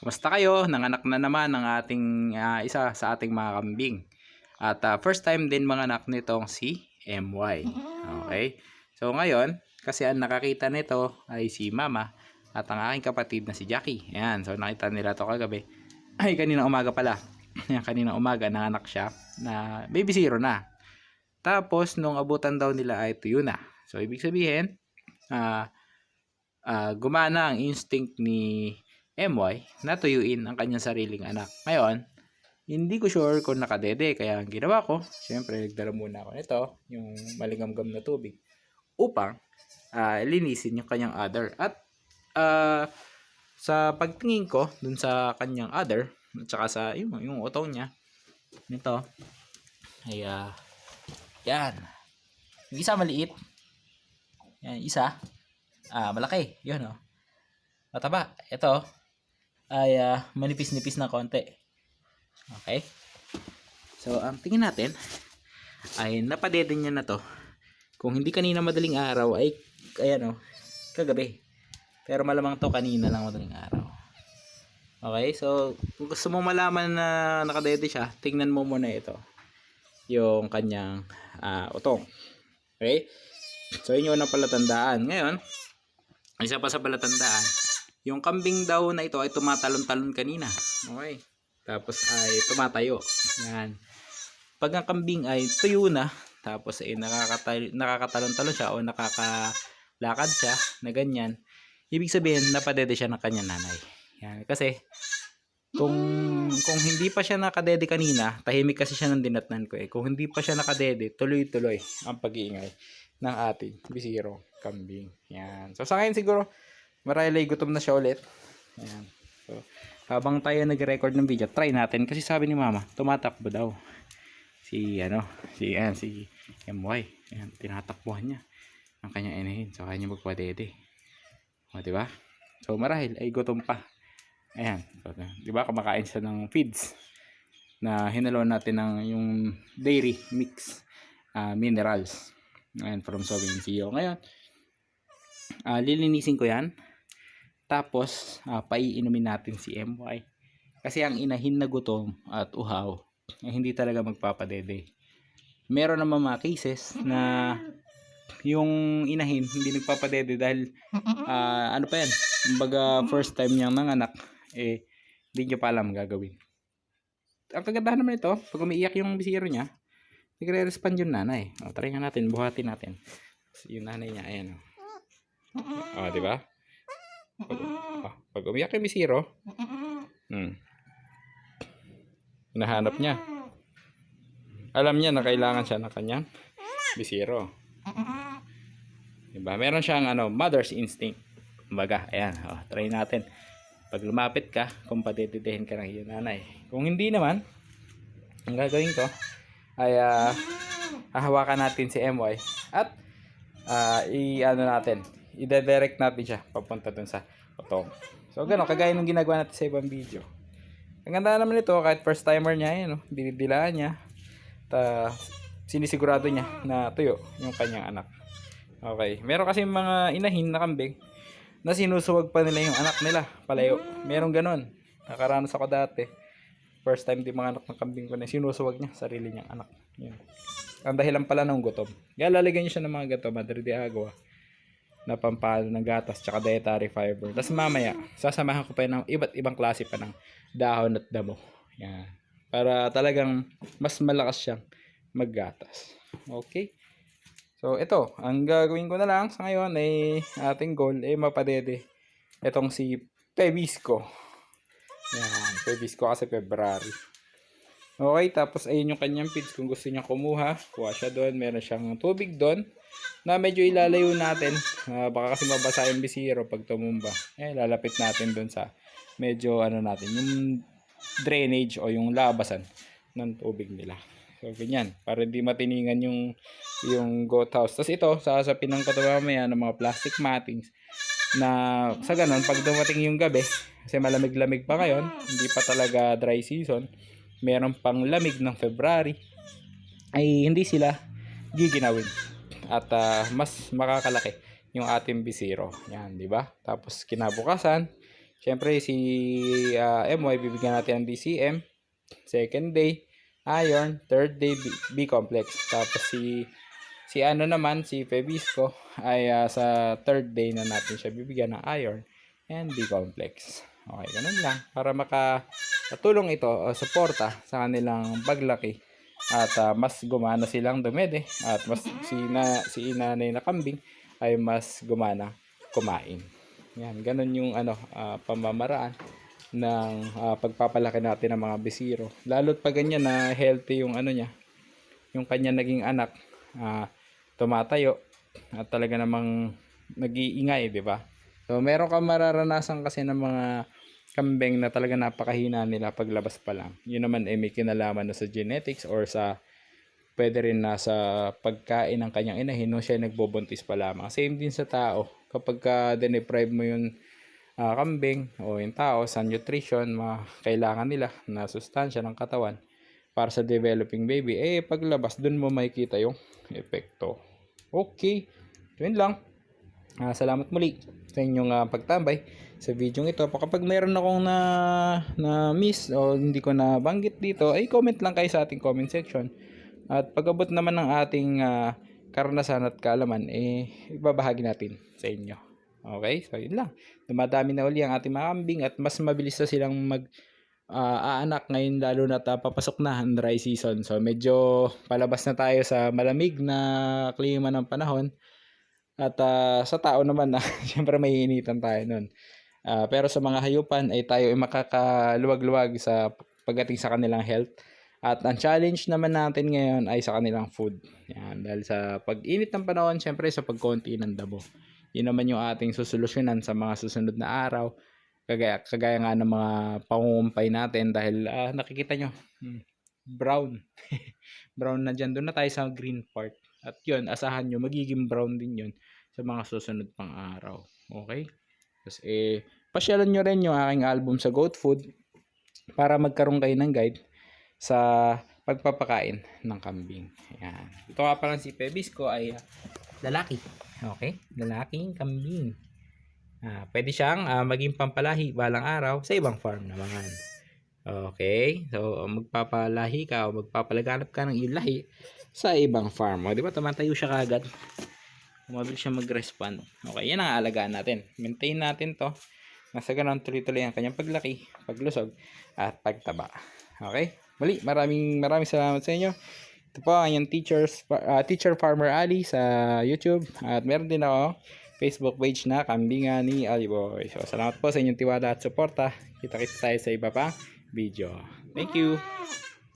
Kumusta kayo? Nanganak na naman ang ating isa sa ating mga kambing. At first time din manganak nitong si MY. Okay? So ngayon, kasi ang nakakita nito ay si Mama at ang aking kapatid na si Jackie. Ayan, so nakita nila to kagabi. Ay, kaninang umaga pala. Ayan, kaninang umaga nanganak siya na baby zero na. Tapos, nung abutan daw nila ay tuyo na. So, ibig sabihin, gumana ang instinct ni MY na tuyuin ang kanyang sariling anak. Ngayon, hindi ko sure kung nakadede. Kaya ang ginawa ko, syempre nagdala muna ako nito, yung malingamgam na tubig, upang linisin yung kanyang udder. At sa pagtingin ko dun sa kanyang udder, at saka sa yung utong niya, nito, ay yan. Yung isa maliit. Yan, isa. Malaki. Yun, oh. Mataba. Ito ay manipis-nipis na konti. Okay? So, ang tingin natin ay napadede niya na to. Kung hindi kanina madaling araw ay ayan, oh, kagabi. Pero malamang to kanina lang madaling araw. Okay? So, kung gusto mo malaman na nakadede siya, tingnan mo muna ito. Yung kanyang utong. Okay? So, yun yung unang palatandaan. Ngayon, isa pa sa palatandaan, yung kambing daw na ito ay tumatalon-talon kanina. Okay. Tapos ay tumatayo. Yan. Pag ang kambing ay tuyo na, tapos ay nakakatalon-talon siya o nakakalakad siya na ganyan, ibig sabihin napadede siya ng kanyang nanay. Yan. Kasi kung hindi pa siya nakadede kanina, tahimik kasi siya ng dinatnan ko eh. Kung hindi pa siya nakadede, tuloy-tuloy ang pag-iingay ng ating bisirong kambing. Yan. So sa ngayon siguro marahil ay gutom na siya ulit. Ayan. So, habang tayo nag-record ng video, try natin. Kasi sabi ni Mama, tumatakbo daw. Si MY. Ayan, tinatakbuhan niya ang kanyang inahin. So, kaya niya magpadede. O, diba? So, marahil ay gutom pa. Ayan. So, diba, kumakain siya ng feeds na hinalo natin ng yung dairy mix minerals. Ayan, from Sovereign CEO. Ngayon, lilinisin ko yan. Tapos, paiinumin natin si MY. Kasi ang inahin na gutom at uhaw, hindi talaga magpapadede. Meron naman mga cases na yung inahin hindi nagpapadede dahil, ano pa yan, kumbaga first time niyang nanganak, hindi niya pa alam gagawin. Ang kagandahan naman ito, pag umiiyak yung bisiro niya, nagre-respond yung nanay. Try nga natin, buhatin natin. Yung nanay niya, ayan. Diba? Pag umiyak yung bisiro, hinahanap niya. Alam niya na kailangan siya ng kanyang bisiro. Diba? Meron siyang mother's instinct. Kumbaga, ayan. Try natin. Pag lumapit ka, kung padededehin ka ng iyong nanay. Kung hindi naman, ang gagawin ko ay hahawakan natin si MY at i-direct natin siya papunta dun sa utong. So gano'n, kagaya ng ginagawa natin sa ibang video. Ang ganda naman ito, kahit first timer niya, dinidilaan niya, sinisigurado niya na tuyo yung kanyang anak. Okay, meron kasi mga inahin na kambing na sinusuwag pa nila yung anak nila palayo. Meron gano'n, nakaranas ako dati. First time di mga anak ng kambing ko na sinusuwag niya sarili niyang anak. Yun. Ang dahilan pala ng gutom. Kaya lalagyan niyo siya ng mga gato, Madre de Agua, na pampalo ng gatas tsaka dietary fiber. Tapos mamaya, sasamahan ko pa ng iba't ibang klase pa ng dahon at damo. Yan. Para talagang mas malakas siyang maggatas. Okay? So, ito. Ang gagawin ko na lang sa ngayon ay ating goal ay mapadede itong si Pebisco. Yan. Pebisco kasi February. Okay, tapos ayun yung kanyang feeds. Kung gusto niya kumuha, kuha siya doon. Meron siyang tubig doon na medyo ilalayo natin. Baka kasi mabasa yung bisiro pag tumumba. Lalapit natin doon sa medyo natin, yung drainage o yung labasan ng tubig nila. So, ganyan. Para hindi matiningan yung goat house. Tapos ito, sasapin ko ito mamaya ng mga plastic mattings na sa ganun, pag dumating yung gabi, kasi malamig-lamig pa ngayon, hindi pa talaga dry season, meron pang lamig ng February, ay hindi sila giginawin at mas makakalaki yung ating bisiro. Yan, di ba? Tapos kinabukasan, Siyempre si MY bibigyan natin ng DCM, second day iron, third day B-complex. Tapos si ano naman, si Pebisco ay sa third day na natin siya bibigyan ng iron and B-complex. Okay, ganun lang para makatulong ito o suporta sa kanilang paglaki at mas gumana silang dumede at mas si inanay na kambing ay mas gumana kumain. Yan, ganun yung pamamaraan ng pagpapalaki natin ng mga bisiro. Lalo't pag ganyan na healthy yung niya, yung kanya naging anak, tumatayo at talaga namang nag-iingay, di ba? So meron kang mararanasan kasi ng mga kambing na talaga napakahina nila paglabas pa lang. Yun naman may kinalaman na sa genetics or sa pwede rin na sa pagkain ng kanyang inahin nung siya nagbubuntis pa lamang. Same din sa tao. Kapag deprive mo yung kambing o yung tao sa nutrition, kailangan nila na sustansya ng katawan para sa developing baby, paglabas dun mo makikita yung epekto. Okay, yun lang. Salamat muli sa inyong pagtambay sa video ito. Kapag mayroon akong na miss o hindi ko na banggit dito, ay comment lang kayo sa ating comment section. At pag-abot naman ng ating karanasan at kaalaman, ibabahagi natin sa inyo. Okay, so yun lang. Dumadami na uli ang ating mga kambing at mas mabilis na silang aanak ngayon, lalo na papasok na ang dry season. So medyo palabas na tayo sa malamig na klima ng panahon. At sa tao naman na syempre may initan tayo nun. Pero sa mga hayupan ay tayo ay makakaluwag-luwag sa pagdating sa kanilang health. At ang challenge naman natin ngayon ay sa kanilang food. Yan, dahil sa pag-init ng panahon, syempre sa pagkonti ng damo. Yun naman yung ating susolusyonan sa mga susunod na araw. Kagaya nga ng mga pangungumpay natin dahil nakikita nyo, brown. Brown na dyan. Doon na tayo sa green part. At yun, asahan nyo, magiging brown din yun sa mga susunod pang araw. Okay? Tapos pasyalan nyo rin yung aking album sa Goat Food para magkaroon kayo ng guide sa pagpapakain ng kambing. Ayan. Ito nga pala si Pebisco ay lalaki. Okay? Lalaking kambing. Pwede siyang maging pampalahi balang araw sa ibang farm naman. Okay? So, magpapalahi ka o magpapalaganap ka ng iyong lahi sa ibang farm. O, di ba? Tumatayo siya kagad. Mabilis siya mag-respond. Okay, yan ang aalagaan natin. Maintain natin to. Nasa ganun tuloy-tuloy ang kanyang paglaki, paglusog, at pagtaba. Okay? Muli, maraming salamat sa inyo. Ito po ang yung Teacher Farmer Ali sa YouTube. At meron din ako Facebook page na Kambingan ni Aliboy. So, salamat po sa inyong tiwala at suporta. Kita-kita tayo sa iba pang video. Thank you!